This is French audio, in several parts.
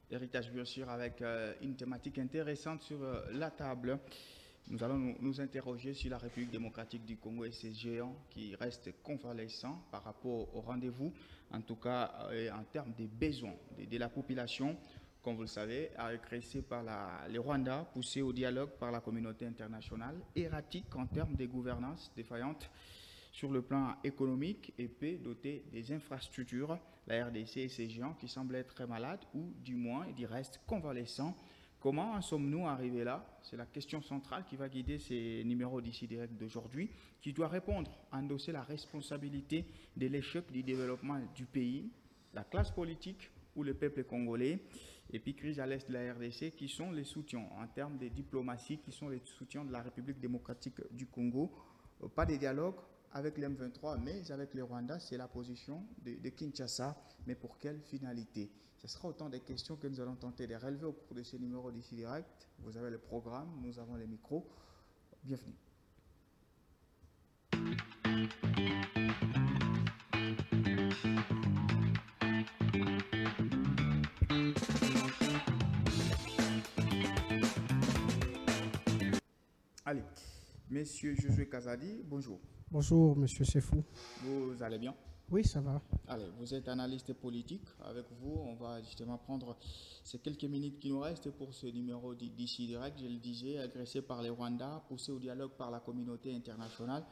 Héritage bien sûr avec une thématique intéressante sur la table. Nous allons nous interroger sur la République démocratique du Congo et ses géants qui restent convalescents par rapport au rendez-vous, en tout cas en termes des besoins de la population, comme vous le savez, agressée par les Rwandais, poussée au dialogue par la communauté internationale, erratique en termes de gouvernance défaillante sur le plan économique et peu doté des infrastructures. La RDC et ses géants qui semblent être très malades ou du moins ils restent convalescents. Comment en sommes-nous arrivés là? C'est la question centrale qui va guider ces numéros d'ici direct d'aujourd'hui, qui doit répondre, endosser la responsabilité de l'échec du développement du pays, la classe politique ou le peuple congolais, et puis crise à l'est de la RDC, qui sont les soutiens en termes de diplomatie, qui sont les soutiens de la République démocratique du Congo. Pas de dialogue avec l'M23, mais avec les Rwandais, c'est la position de Kinshasa, mais pour quelle finalité? Ce sera autant de questions que nous allons tenter de relever au cours de ce numéro d'ici direct. Vous avez le programme, nous avons les micros. Bienvenue. Allez, Monsieur Josué Kazadi, bonjour. Bonjour, Monsieur Sefou. Vous allez bien? Oui, ça va. Allez, vous êtes analyste politique. Avec vous, on va justement prendre ces quelques minutes qui nous restent pour ce numéro d'ici direct. Je le disais, agressé par les Rwandais, poussé au dialogue par la communauté internationale,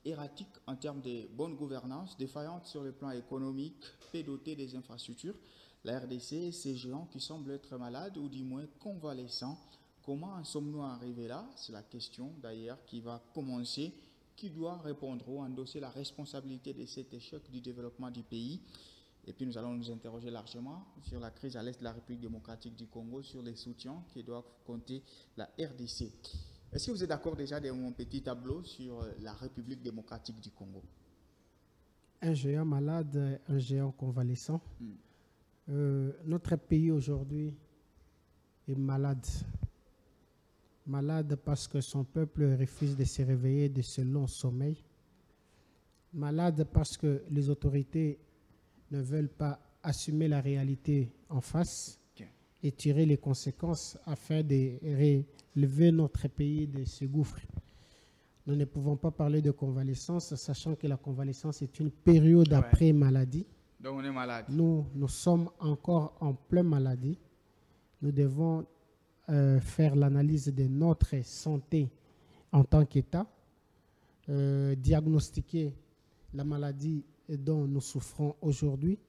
erratique en termes de bonne gouvernance, défaillante sur le plan économique, peu dotée des infrastructures. La RDC et ses géants qui semblent être malades ou du moins convalescents. Comment en sommes-nous arrivés là? C'est la question d'ailleurs qui va commencer. Qui doit répondre ou endosser la responsabilité de cet échec du développement du pays? Et puis nous allons nous interroger largement sur la crise à l'est de la République démocratique du Congo, sur les soutiens qui doivent compter la RDC. Est-ce que vous êtes d'accord déjà de mon petit tableau sur la République démocratique du Congo? Un géant malade, un géant convalescent. Notre pays aujourd'hui est malade. Malade parce que son peuple refuse de se réveiller de ce long sommeil. Malade parce que les autorités ne veulent pas assumer la réalité en face et tirer les conséquences afin de relever notre pays de ce gouffre. Nous ne pouvons pas parler de convalescence, sachant que la convalescence est une période après maladie. Donc on est malade. Nous sommes encore en pleine maladie. Nous devons faire l'analyse de notre santé en tant qu'État, diagnostiquer la maladie dont nous souffrons aujourd'hui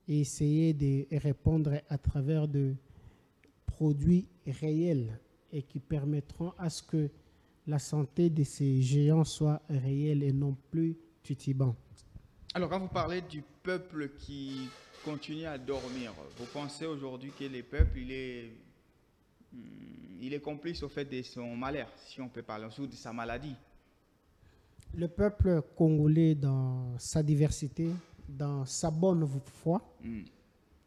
et essayer de répondre à travers de produits réels et qui permettront à ce que la santé de ces géants soit réelle et non plus titubante. Alors, quand vous parlez du peuple qui continue à dormir, vous pensez aujourd'hui que le peuple, il est complice au fait de son malheur, si on peut parler ensuite de sa maladie? Le peuple congolais, dans sa diversité, dans sa bonne foi,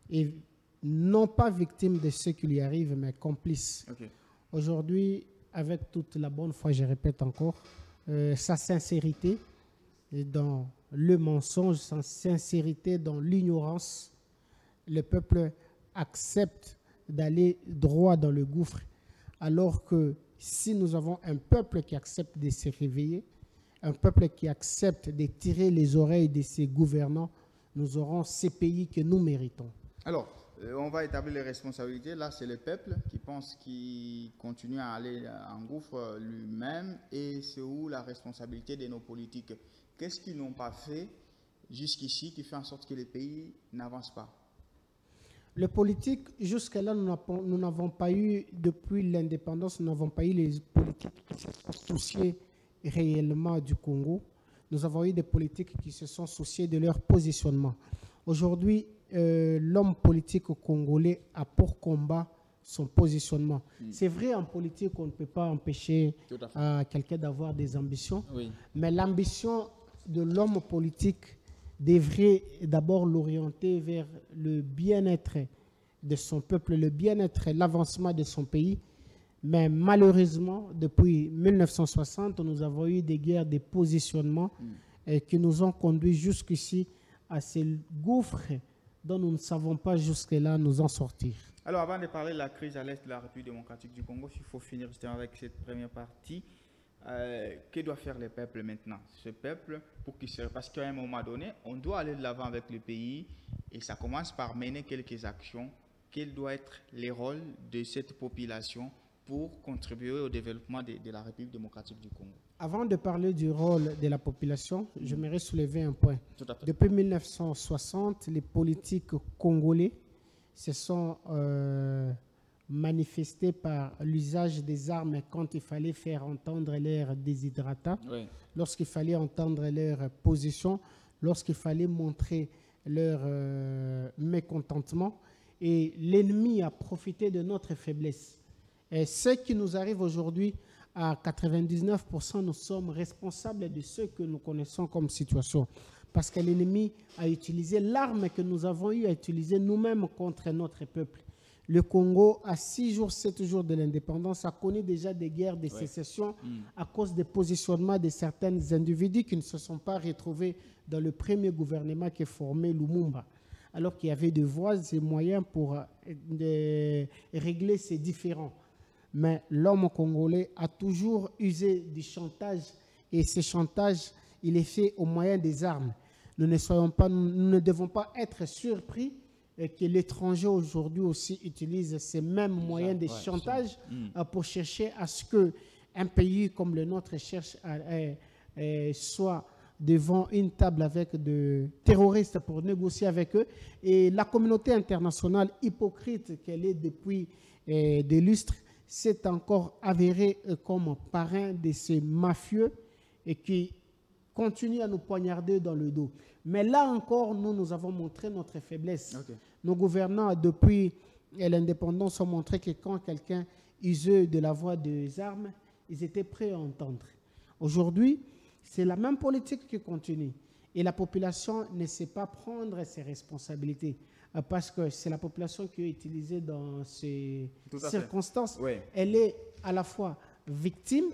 est non pas victime de ce qui lui arrive, mais complice. Aujourd'hui, avec toute la bonne foi, je répète encore, sa sincérité dans le mensonge, sa sincérité dans l'ignorance, le peuple accepte d'aller droit dans le gouffre, alors que si nous avons un peuple qui accepte de se réveiller, un peuple qui accepte de tirer les oreilles de ses gouvernants, nous aurons ces pays que nous méritons. Alors, on va établir les responsabilités. Là, c'est le peuple qui pense qu'il continue à aller en gouffre lui-même, et c'est où la responsabilité de nos politiques? Qu'est-ce qu'ils n'ont pas fait jusqu'ici qui fait en sorte que le pays n'avance pas? Le politique, jusque-là, nous n'avons pas eu, depuis l'indépendance, nous n'avons pas eu les politiques qui se sont souciés réellement du Congo. Nous avons eu des politiques qui se sont souciés de leur positionnement. Aujourd'hui, l'homme politique congolais a pour combat son positionnement. C'est vrai, en politique, on ne peut pas empêcher quelqu'un d'avoir des ambitions, mais l'ambition de l'homme politique devrait d'abord l'orienter vers le bien-être de son peuple, le bien-être, l'avancement de son pays. Mais malheureusement, depuis 1960, nous avons eu des guerres de positionnement qui nous ont conduit jusqu'ici à ces gouffres dont nous ne savons pas jusque-là nous en sortir. Alors, avant de parler de la crise à l'est de la République démocratique du Congo, il faut finir justement avec cette première partie. Que doivent faire les peuples maintenant? Ce peuple, pour qu'il se... Parce qu'à un moment donné, on doit aller de l'avant avec le pays et ça commence par mener quelques actions. Quels doivent être les rôles de cette population pour contribuer au développement de la République démocratique du Congo? Avant de parler du rôle de la population, j'aimerais soulever un point. Tout à fait. Depuis 1960, les politiques congolais se sont manifestés par l'usage des armes quand il fallait faire entendre leur déshydratat, Oui. lorsqu'il fallait entendre leur position, lorsqu'il fallait montrer leur mécontentement. Et l'ennemi a profité de notre faiblesse. Et ce qui nous arrive aujourd'hui, à 99%, nous sommes responsables de ce que nous connaissons comme situation. Parce que l'ennemi a utilisé l'arme que nous avons eu à utiliser nous-mêmes contre notre peuple. Le Congo, à 6 jours, 7 jours de l'indépendance, a connu déjà des guerres de sécession à cause des positionnements de certains individus qui ne se sont pas retrouvés dans le premier gouvernement qui formé Lumumba, alors qu'il y avait des voies et moyens pour régler ces différends. Mais l'homme congolais a toujours usé du chantage, et ce chantage, il est fait au moyen des armes. Nous ne devons pas être surpris que l'étranger aujourd'hui aussi utilise ces mêmes moyens de chantage pour chercher à ce qu'un pays comme le nôtre cherche à soit devant une table avec des terroristes pour négocier avec eux. Et la communauté internationale, hypocrite qu'elle est depuis des lustres, s'est encore avérée comme parrain de ces mafieux et qui continue à nous poignarder dans le dos. Mais là encore, nous avons montré notre faiblesse. Okay. Nos gouvernants, depuis l'indépendance, ont montré que quand quelqu'un usait de la voie des armes, ils étaient prêts à entendre. Aujourd'hui, c'est la même politique qui continue. Et la population ne sait pas prendre ses responsabilités. Parce que c'est la population qui est utilisée dans ces circonstances. Oui. Elle est à la fois victime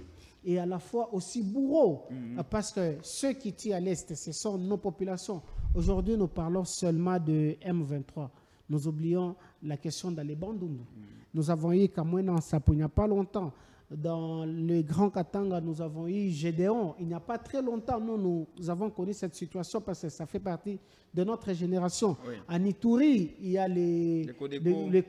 et à la fois aussi bourreau. Parce que ceux qui tirent à l'Est, ce sont nos populations. Aujourd'hui, nous parlons seulement de M23. Nous oublions la question dans les Bandundu. Nous avons eu Kamwena Nsapu il n'y a pas longtemps. Dans le Grand Katanga, nous avons eu Gédéon. Il n'y a pas très longtemps, nous avons connu cette situation parce que ça fait partie de notre génération. Oui. À Ituri, il y a les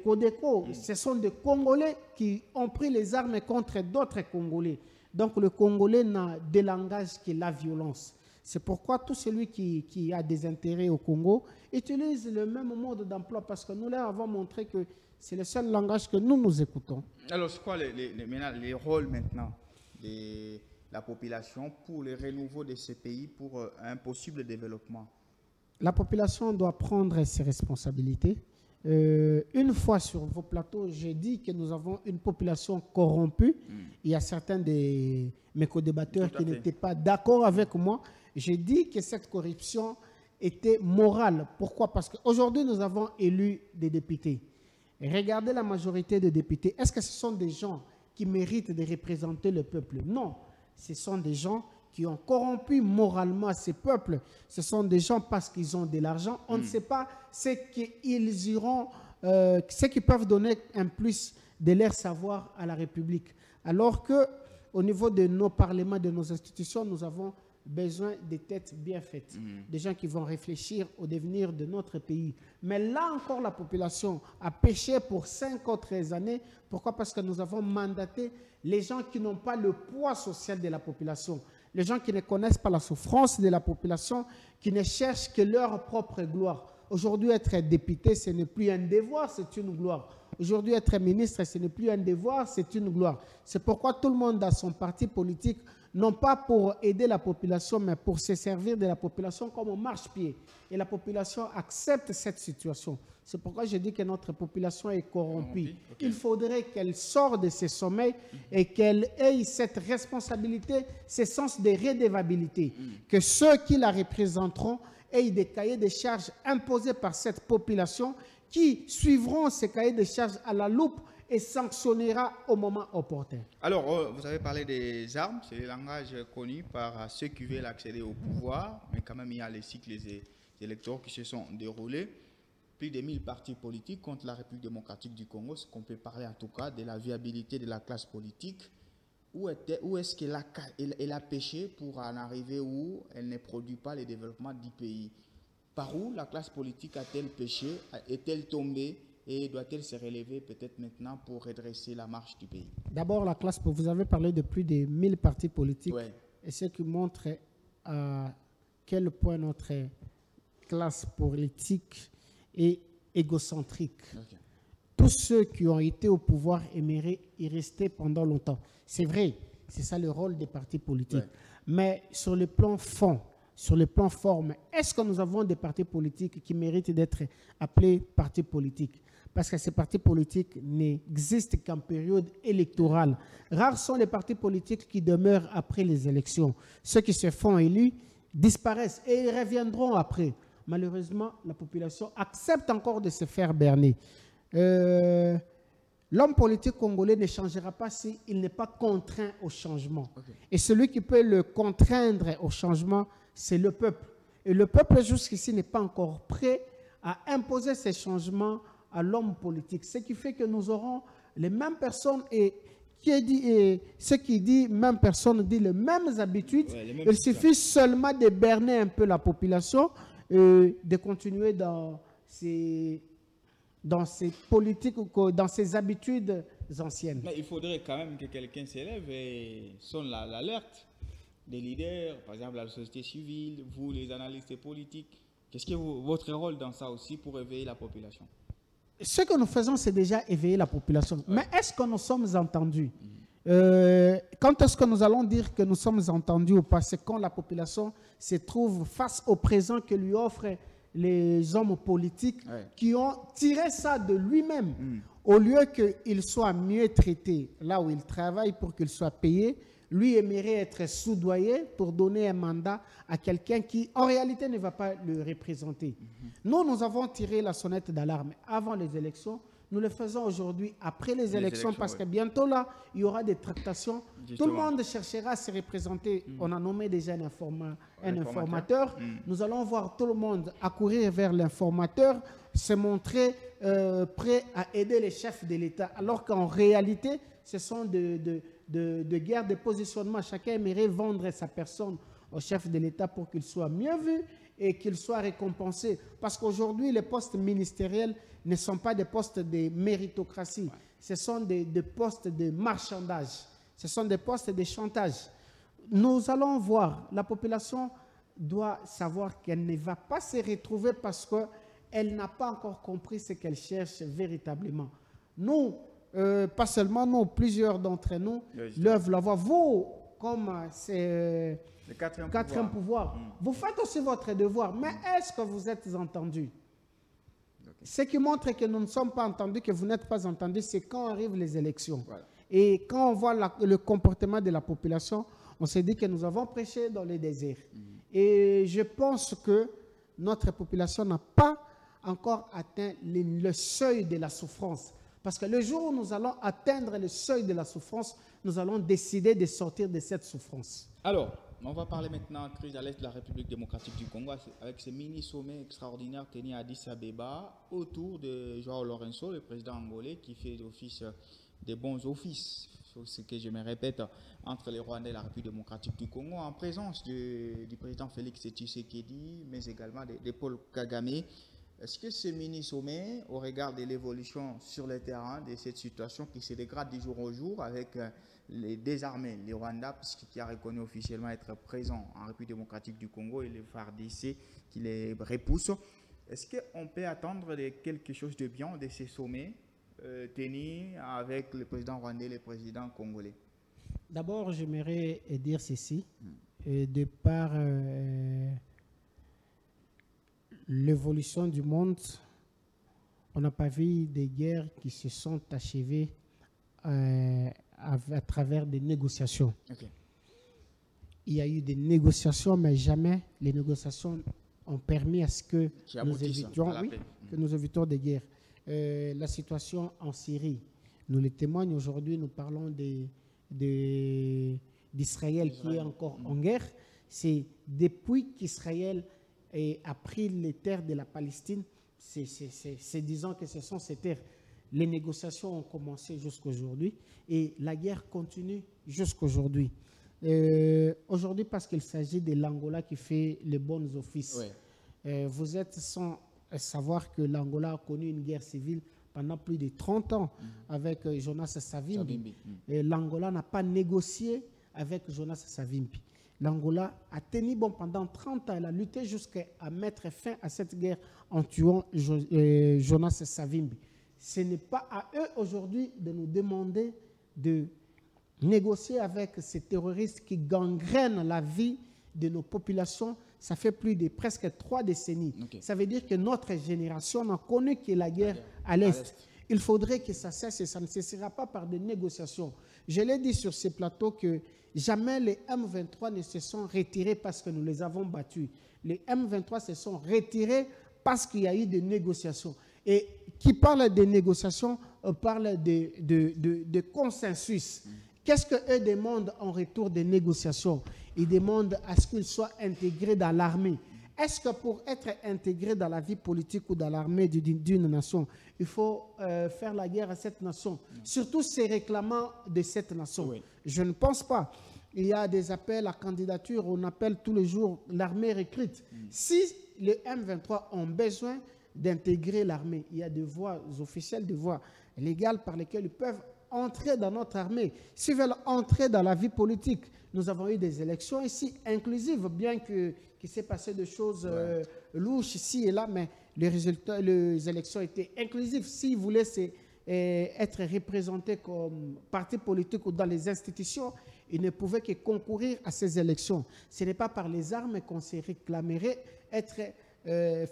Codeco. Ce sont des Congolais qui ont pris les armes contre d'autres Congolais. Donc le Congolais n'a de langage que la violence. C'est pourquoi tout celui qui a des intérêts au Congo utilise le même mode d'emploi parce que nous leur avons montré que c'est le seul langage que nous écoutons. Alors, c'est quoi les rôles maintenant de la population pour le renouveau de ces pays, pour un possible développement? La population doit prendre ses responsabilités. Une fois sur vos plateaux, j'ai dit que nous avons une population corrompue. Il y a certains de mes co-débatteurs qui n'étaient pas d'accord avec moi. J'ai dit que cette corruption était morale. Pourquoi? Parce qu'aujourd'hui, nous avons élu des députés. Regardez la majorité des députés. Est-ce que ce sont des gens qui méritent de représenter le peuple? Non. Ce sont des gens qui ont corrompu moralement ces peuples. Ce sont des gens parce qu'ils ont de l'argent. On ne sait pas ce qu'ils peuvent donner un plus de leur savoir à la République. Alors qu'au niveau de nos parlements, de nos institutions, nous avons besoin de têtes bien faites, des gens qui vont réfléchir au devenir de notre pays. Mais là encore, la population a péché pour 5 autres années. Pourquoi? Parce que nous avons mandaté les gens qui n'ont pas le poids social de la population, les gens qui ne connaissent pas la souffrance de la population, qui ne cherchent que leur propre gloire. Aujourd'hui, être député, ce n'est plus un devoir, c'est une gloire. Aujourd'hui, être ministre, ce n'est plus un devoir, c'est une gloire. C'est pourquoi tout le monde a son parti politique, non pas pour aider la population, mais pour se servir de la population comme un marchepied. Et la population accepte cette situation. C'est pourquoi je dis que notre population est corrompue. Okay. Il faudrait qu'elle sorte de ses sommeils et qu'elle ait cette responsabilité, ce sens de redevabilité. Que ceux qui la représenteront aient des cahiers de charges imposés par cette population qui suivront ces cahiers de charges à la loupe et sanctionnera au moment opportun. Alors, vous avez parlé des armes, c'est le langage connu par ceux qui veulent accéder au pouvoir, mais quand même il y a les cycles électoraux qui se sont déroulés. plus de 1000 partis politiques contre la République démocratique du Congo, ce qu'on peut parler en tout cas de la viabilité de la classe politique. Où est-ce qu'elle a péché pour en arriver où elle ne produit pas le développement du pays? Par où la classe politique a-t-elle péché? Est-elle tombée? Et doit-elle se relever peut-être maintenant pour redresser la marche du pays? D'abord, la classe, vous avez parlé de plus de 1000 partis politiques. Ouais. Et ce qui montre à quel point notre classe politique est égocentrique. Okay. Tous ceux qui ont été au pouvoir aimeraient y rester pendant longtemps. C'est vrai, c'est ça le rôle des partis politiques. Ouais. Mais sur le plan fond, sur le plan forme, est-ce que nous avons des partis politiques qui méritent d'être appelés partis politiques? Parce que ces partis politiques n'existent qu'en période électorale. Rares sont les partis politiques qui demeurent après les élections. Ceux qui se font élus disparaissent et ils reviendront après. Malheureusement, la population accepte encore de se faire berner. L'homme politique congolais ne changera pas s'il n'est pas contraint au changement. Okay. Et celui qui peut le contraindre au changement, c'est le peuple. Et le peuple, jusqu'ici, n'est pas encore prêt à imposer ces changements à l'homme politique. Ce qui fait que nous aurons les mêmes personnes et ce qui dit même personne dit les mêmes habitudes. Ouais, il suffit seulement de berner un peu la population et de continuer dans ces politiques, dans ces habitudes anciennes. Mais il faudrait quand même que quelqu'un s'élève et sonne l'alerte des leaders, par exemple la société civile, vous les analystes politiques. Qu'est-ce que votre rôle dans ça aussi pour éveiller la population? Ce que nous faisons, c'est déjà éveiller la population. Ouais. Mais est-ce que nous sommes entendus? Quand est-ce que nous allons dire que nous sommes entendus ou pas? C'est quand la population se trouve face au présent que lui offrent les hommes politiques qui ont tiré ça de lui-même. Au lieu qu'il soit mieux traité là où il travaille pour qu'il soit payé, lui aimerait être soudoyé pour donner un mandat à quelqu'un qui, en réalité, ne va pas le représenter. Nous avons tiré la sonnette d'alarme avant les élections. Nous le faisons aujourd'hui après les élections parce que bientôt là, il y aura des tractations. Justement. Tout le monde cherchera à se représenter. On a nommé déjà un informateur. Nous allons voir tout le monde accourir vers l'informateur, se montrer prêt à aider les chefs de l'État. Alors qu'en réalité, ce sont de guerres de positionnement. Chacun aimerait vendre sa personne au chef de l'État pour qu'il soit mieux vu et qu'il soit récompensé. Parce qu'aujourd'hui, les postes ministériels ne sont pas des postes de méritocratie. Ouais. Ce sont des postes de marchandage. Ce sont des postes de chantage. Nous allons voir, la population doit savoir qu'elle ne va pas se retrouver parce qu'elle n'a pas encore compris ce qu'elle cherche véritablement. Nous, pas seulement nous, plusieurs d'entre nous doivent l'avoir. Vous, comme c'est le quatrième pouvoir, vous faites aussi votre devoir. Mais est-ce que vous êtes entendus? Ce qui montre que nous ne sommes pas entendus, que vous n'êtes pas entendus, c'est quand arrivent les élections. Voilà. Et quand on voit le comportement de la population, on se dit que nous avons prêché dans les déserts. Et je pense que notre population n'a pas encore atteint le seuil de la souffrance. Parce que le jour où nous allons atteindre le seuil de la souffrance, nous allons décider de sortir de cette souffrance. Alors, on va parler maintenant de crise à l'est de la République démocratique du Congo avec ce mini-sommet extraordinaire tenu à Addis Abeba autour de João Lourenço, le président angolais, qui fait office des bons offices, ce que je me répète, entre les Rwandais et la République démocratique du Congo, en présence du président Félix Tshisekedi, mais également de Paul Kagame. Est-ce que ce mini-sommet, au regard de l'évolution sur le terrain de cette situation qui se dégrade du jour au jour avec les désarmés, les Rwandais, qui a reconnu officiellement être présent en République démocratique du Congo et les FARDC qui les repoussent, est-ce qu'on peut attendre quelque chose de bien de ces sommets tenus avec le président rwandais et le président congolais? D'abord, j'aimerais dire ceci. De par l'évolution du monde, on n'a pas vu des guerres qui se sont achevées à travers des négociations. Okay. Il y a eu des négociations, mais jamais les négociations ont permis à ce que nous évitions des guerres. La situation en Syrie, nous le témoignons aujourd'hui, nous parlons d'Israël qui est encore en guerre. C'est depuis qu'Israël a pris les terres de la Palestine disant que ce sont ces terres. Les négociations ont commencé jusqu'aujourd'hui et la guerre continue jusqu'aujourd'hui. Aujourd'hui, parce qu'il s'agit de l'Angola qui fait les bons offices. Oui. Vous êtes sans savoir que l'Angola a connu une guerre civile pendant plus de 30 ans avec Jonas Savimbi. L'Angola n'a pas négocié avec Jonas Savimbi. L'Angola a tenu bon pendant 30 ans. Elle a lutté jusqu'à mettre fin à cette guerre en tuant Jonas Savimbi. Ce n'est pas à eux aujourd'hui de nous demander de négocier avec ces terroristes qui gangrènent la vie de nos populations. Ça fait plus de presque 3 décennies. Okay. Ça veut dire que notre génération n'a connu que la guerre à l'Est. Il faudrait que ça cesse et ça ne cessera pas par des négociations. Je l'ai dit sur ces plateaux que jamais les M23 ne se sont retirés parce que nous les avons battus. Les M23 se sont retirés parce qu'il y a eu des négociations. Et qui parle de négociations parle de consensus. Qu'est-ce qu'eux demandent en retour des négociations? Ils demandent à ce qu'ils soient intégrés dans l'armée. Est-ce que pour être intégré dans la vie politique ou dans l'armée d'une nation, il faut faire la guerre à cette nation? Surtout ces réclamants de cette nation. Oui. Je ne pense pas. Il y a des appels à candidature, on appelle tous les jours l'armée recrute. Si les M23 ont besoin d'intégrer l'armée, il y a des voies officielles, des voies légales par lesquelles ils peuvent entrer dans notre armée. S'ils veulent entrer dans la vie politique, nous avons eu des élections ici inclusives, bien qu'il s'est passé des choses louches ici et là, mais les résultats, les élections étaient inclusives. S'ils voulaient être représentés comme parti politique ou dans les institutions, ils ne pouvaient que concourir à ces élections. Ce n'est pas par les armes qu'on se réclamerait être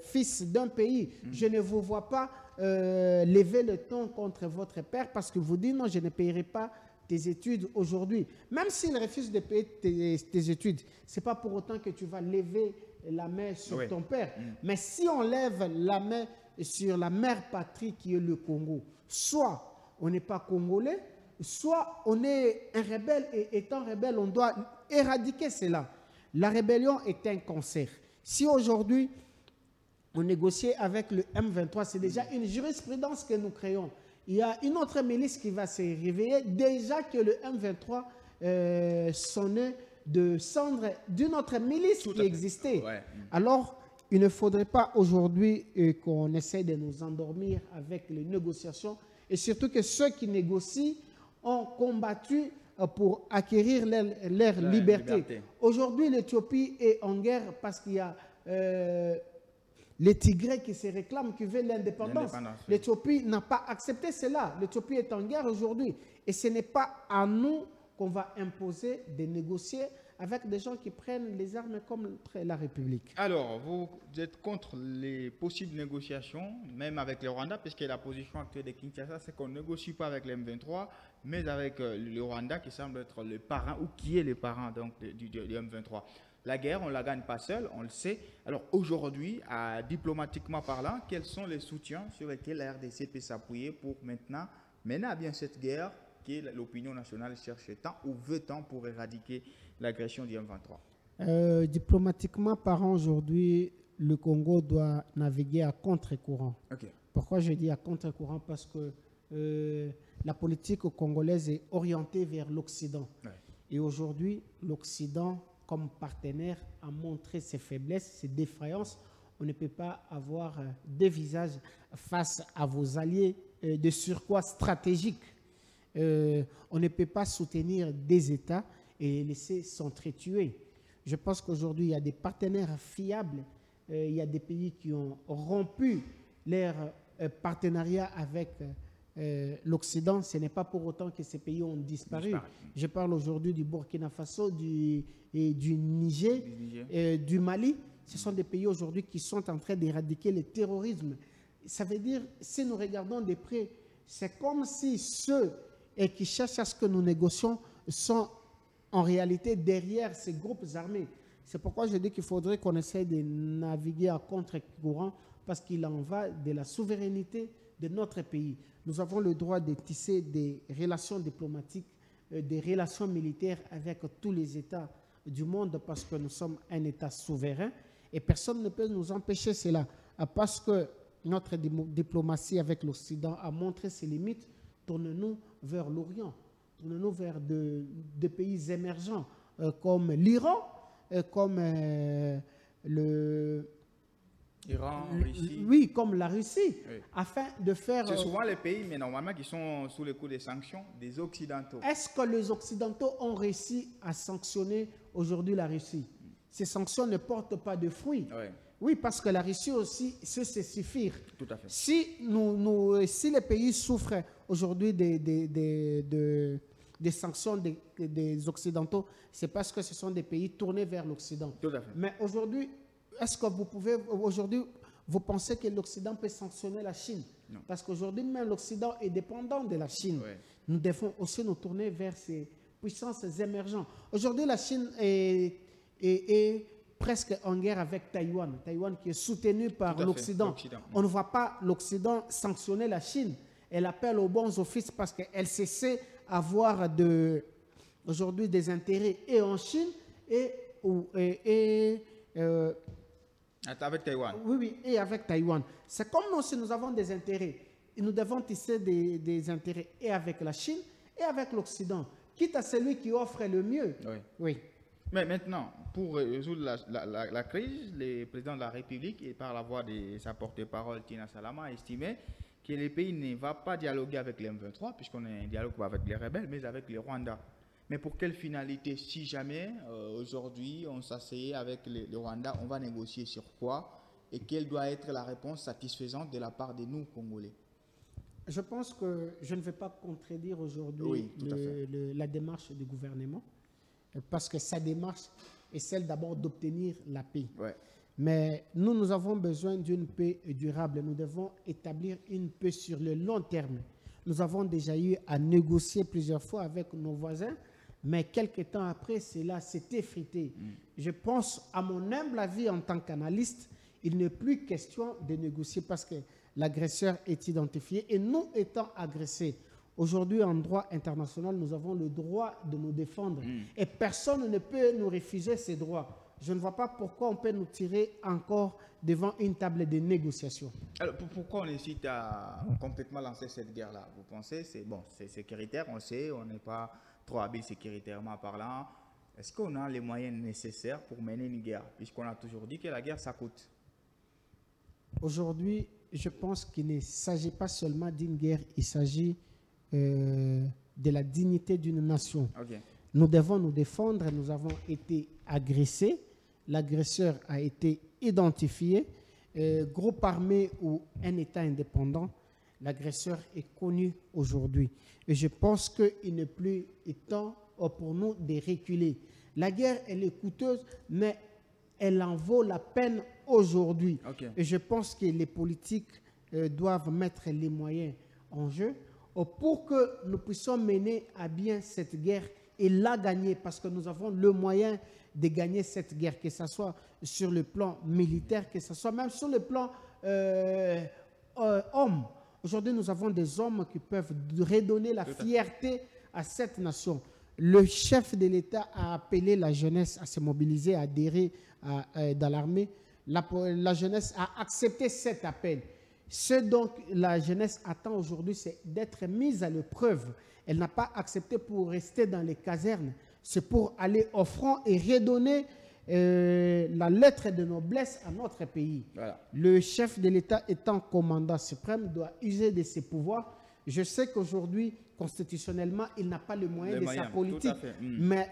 fils d'un pays. Je ne vous vois pas lever le ton contre votre père parce que vous dites non, je ne payerai pas tes études aujourd'hui. Même s'il refuse de payer tes études, ce n'est pas pour autant que tu vas lever la main sur ton père. Mais si on lève la main sur la mère patrie qui est le Congo, soit on n'est pas congolais, soit on est un rebelle et étant rebelle, on doit éradiquer cela. La rébellion est un cancer. Si aujourd'hui on négocie avec le M23, c'est déjà une jurisprudence que nous créons. Il y a une autre milice qui va se réveiller déjà que le M23 sonnait de cendre d'une autre milice qui existait. Ouais. Alors, il ne faudrait pas aujourd'hui qu'on essaie de nous endormir avec les négociations et surtout que ceux qui négocient ont combattu pour acquérir leur liberté. Aujourd'hui, l'Éthiopie est en guerre parce qu'il y a les Tigrés qui se réclament, qui veulent l'indépendance. L'Éthiopie n'a pas accepté cela. L'Éthiopie est en guerre aujourd'hui. Et ce n'est pas à nous qu'on va imposer de négocier avec des gens qui prennent les armes comme la République. Alors, vous êtes contre les possibles négociations, même avec le Rwanda, puisque la position actuelle de Kinshasa, c'est qu'on ne négocie pas avec les M23, mais avec le Rwanda qui semble être le parrain, ou qui est le parrain donc, du M23. La guerre, on ne la gagne pas seule, on le sait. Alors aujourd'hui, diplomatiquement parlant, quels sont les soutiens sur lesquels la RDC peut s'appuyer pour maintenant mener à bien cette guerre que l'opinion nationale cherche tant ou veut tant pour éradiquer l'agression du M23? Diplomatiquement parlant, aujourd'hui, le Congo doit naviguer à contre-courant. Okay. Pourquoi je dis à contre-courant? Parce que la politique congolaise est orientée vers l'Occident. Ouais. Et aujourd'hui, l'Occident, comme partenaire, a montré ses faiblesses, ses défaillances. On ne peut pas avoir deux visages face à vos alliés de surcroît stratégique. On ne peut pas soutenir des États et les laisser s'entretuer. Je pense qu'aujourd'hui, il y a des partenaires fiables. Il y a des pays qui ont rompu leur partenariat avec l'Occident. Ce n'est pas pour autant que ces pays ont disparu. Je parle aujourd'hui du Burkina Faso, du Niger, du Mali. Ce sont des pays aujourd'hui qui sont en train d'éradiquer le terrorisme. Ça veut dire, si nous regardons de près, c'est comme si ceux qui cherchent à ce que nous négocions sont en réalité derrière ces groupes armés. C'est pourquoi je dis qu'il faudrait qu'on essaie de naviguer à contre-courant parce qu'il en va de la souveraineté de notre pays. Nous avons le droit de tisser des relations diplomatiques, des relations militaires avec tous les États du monde parce que nous sommes un État souverain et personne ne peut nous empêcher cela. Parce que notre diplomatie avec l'Occident a montré ses limites, tournons-nous vers l'Orient, tournons-nous vers des pays émergents comme l'Iran, comme Iran, Russie. oui, comme la Russie, Oui. afin de faire... C'est souvent les pays, mais normalement, qui sont sous le coup des sanctions des Occidentaux. Est-ce que les Occidentaux ont réussi à sanctionner aujourd'hui la Russie? Ces sanctions ne portent pas de fruits. Oui, Oui, parce que la Russie aussi sait se suffire. tout à fait. Si les pays souffrent aujourd'hui des sanctions des Occidentaux, c'est parce que ce sont des pays tournés vers l'Occident. Tout à fait. Mais aujourd'hui, est-ce que vous pensez que l'Occident peut sanctionner la Chine? Non. Parce qu'aujourd'hui, même l'Occident est dépendant de la Chine. Oui. Nous devons aussi nous tourner vers ces puissances émergentes. Aujourd'hui, la Chine est presque en guerre avec Taïwan. Taïwan qui est soutenu par Tout à fait, l'Occident. l'Occident. On ne voit pas l'Occident sanctionner la Chine. Elle appelle aux bons offices parce qu'elle sait avoir aujourd'hui des intérêts et en Chine Avec Taïwan. oui, et avec Taïwan. C'est comme nous, si nous avons des intérêts, et nous devons tisser des intérêts et avec la Chine et avec l'Occident, quitte à celui qui offre le mieux. Oui. Oui. Mais maintenant, pour résoudre la crise, le président de la République, et par la voix de sa porte-parole, Tina Salama, a estimé que le pays ne va pas dialoguer avec les M23, puisqu'on est en dialogue pas avec les rebelles, mais avec les Rwandais. Mais pour quelle finalité? Si jamais, aujourd'hui, on s'asseyait avec le Rwanda, on va négocier sur quoi? Et quelle doit être la réponse satisfaisante de la part de nous, Congolais? Je pense que je ne vais pas contredire aujourd'hui Oui, tout à fait. la démarche du gouvernement, parce que sa démarche est celle d'abord d'obtenir la paix. Ouais. Mais nous avons besoin d'une paix durable. Nous devons établir une paix sur le long terme. Nous avons déjà eu à négocier plusieurs fois avec nos voisins, mais quelques temps après, cela s'est effrité. Je pense, à mon humble avis en tant qu'analyste, il n'est plus question de négocier parce que l'agresseur est identifié et nous étant agressés. Aujourd'hui, en droit international, nous avons le droit de nous défendre et personne ne peut nous refuser ces droits. Je ne vois pas pourquoi on peut nous tirer encore devant une table de négociation. Alors, pourquoi on hésite à complètement lancer cette guerre-là? Vous pensez, c'est sécuritaire, on sait, on n'est pas trop habile sécuritairement parlant. Est-ce qu'on a les moyens nécessaires pour mener une guerre? Puisqu'on a toujours dit que la guerre, ça coûte. Aujourd'hui, je pense qu'il ne s'agit pas seulement d'une guerre, il s'agit de la dignité d'une nation. Okay. Nous devons nous défendre, nous avons été agressés, l'agresseur a été identifié, groupe armé ou un État indépendant, l'agresseur est connu aujourd'hui. Et je pense qu'il n'est plus temps pour nous de reculer. La guerre, elle est coûteuse, mais elle en vaut la peine aujourd'hui. Okay. Et je pense que les politiques doivent mettre les moyens en jeu pour que nous puissions mener à bien cette guerre et la gagner, parce que nous avons le moyen de gagner cette guerre, que ce soit sur le plan militaire, que ce soit même sur le plan homme. Aujourd'hui, nous avons des hommes qui peuvent redonner la fierté à cette nation. Le chef de l'État a appelé la jeunesse à se mobiliser, à adhérer dans l'armée. La jeunesse a accepté cet appel. Ce dont la jeunesse attend aujourd'hui, c'est d'être mise à l'épreuve. Elle n'a pas accepté pour rester dans les casernes. C'est pour aller au front et redonner la lettre de noblesse à notre pays. Voilà. Le chef de l'État étant commandant suprême doit user de ses pouvoirs. Je sais qu'aujourd'hui, constitutionnellement, il n'a pas le moyen de sa politique. Mais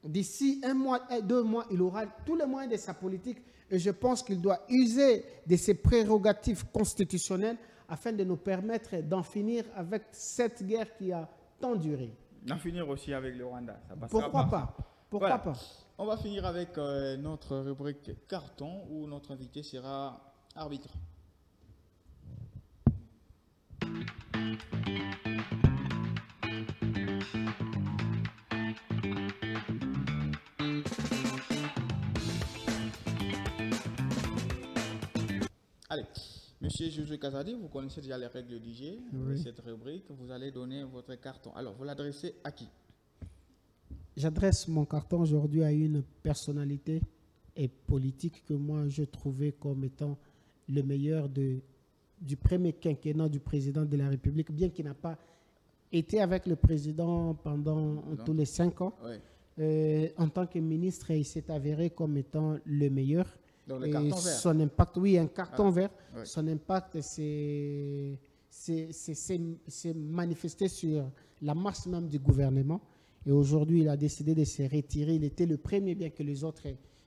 d'ici 1 mois, 2 mois, il aura tous les moyens de sa politique. Et je pense qu'il doit user de ses prérogatives constitutionnelles afin de nous permettre d'en finir avec cette guerre qui a tant duré. D'en finir aussi avec le Rwanda. Ça Pourquoi pas? Pourquoi pas? On va finir avec notre rubrique carton où notre invité sera arbitre. Allez, Monsieur Josué Kazadi, vous connaissez déjà les règles du jeu de cette rubrique. Vous allez donner votre carton. Alors, vous l'adressez à qui? J'adresse mon carton aujourd'hui à une personnalité et politique que moi je trouvais comme étant le meilleur de du premier quinquennat du président de la République, bien qu'il n'a pas été avec le président pendant tous les 5 ans. Oui. En tant que ministre, il s'est avéré comme étant le meilleur. Donc, le carton vert. Son impact, oui, un carton vert. Oui. Son impact s'est manifesté sur la marche même du gouvernement. Et aujourd'hui, il a décidé de se retirer. Il était le premier, bien que les autres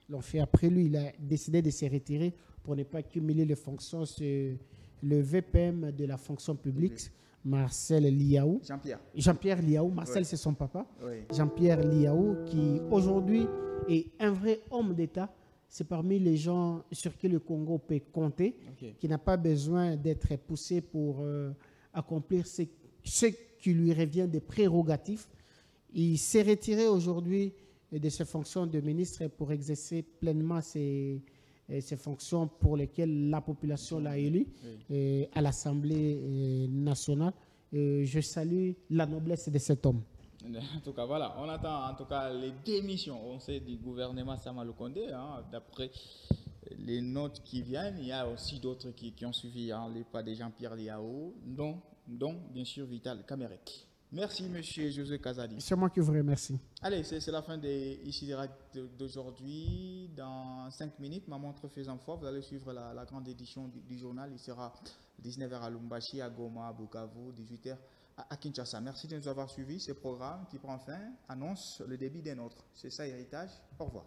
l'ont fait après lui. Il a décidé de se retirer pour ne pas cumuler les fonctions sur le VPM de la fonction publique, Marcel Liaou. Jean-Pierre Liaou. Marcel, c'est son papa. Oui. Jean-Pierre Liaou, qui aujourd'hui est un vrai homme d'État. C'est parmi les gens sur qui le Congo peut compter, qui n'a pas besoin d'être poussé pour accomplir ce qui lui revient des prérogatives. Il s'est retiré aujourd'hui de ses fonctions de ministre pour exercer pleinement ses fonctions pour lesquelles la population l'a élu à l'Assemblée nationale. Je salue la noblesse de cet homme. En tout cas, voilà, on attend en tout cas les démissions, on sait, du gouvernement Sama Lukonde, hein, d'après les notes qui viennent. Il y a aussi d'autres qui ont suivi, hein, les pas de Jean-Pierre Liaou, dont bien sûr Vital Kamerhe. Merci, monsieur José Kazadi. C'est moi qui vous remercie. Allez, c'est la fin d'aujourd'hui. Dans 5 minutes, ma montre faisant fort, vous allez suivre la grande édition du journal. Il sera 19h à Lumbashi, à Goma, à Bukavu, 18h à Kinshasa. Merci de nous avoir suivis. Ce programme qui prend fin annonce le début des nôtres. C'est ça, Héritage. Au revoir.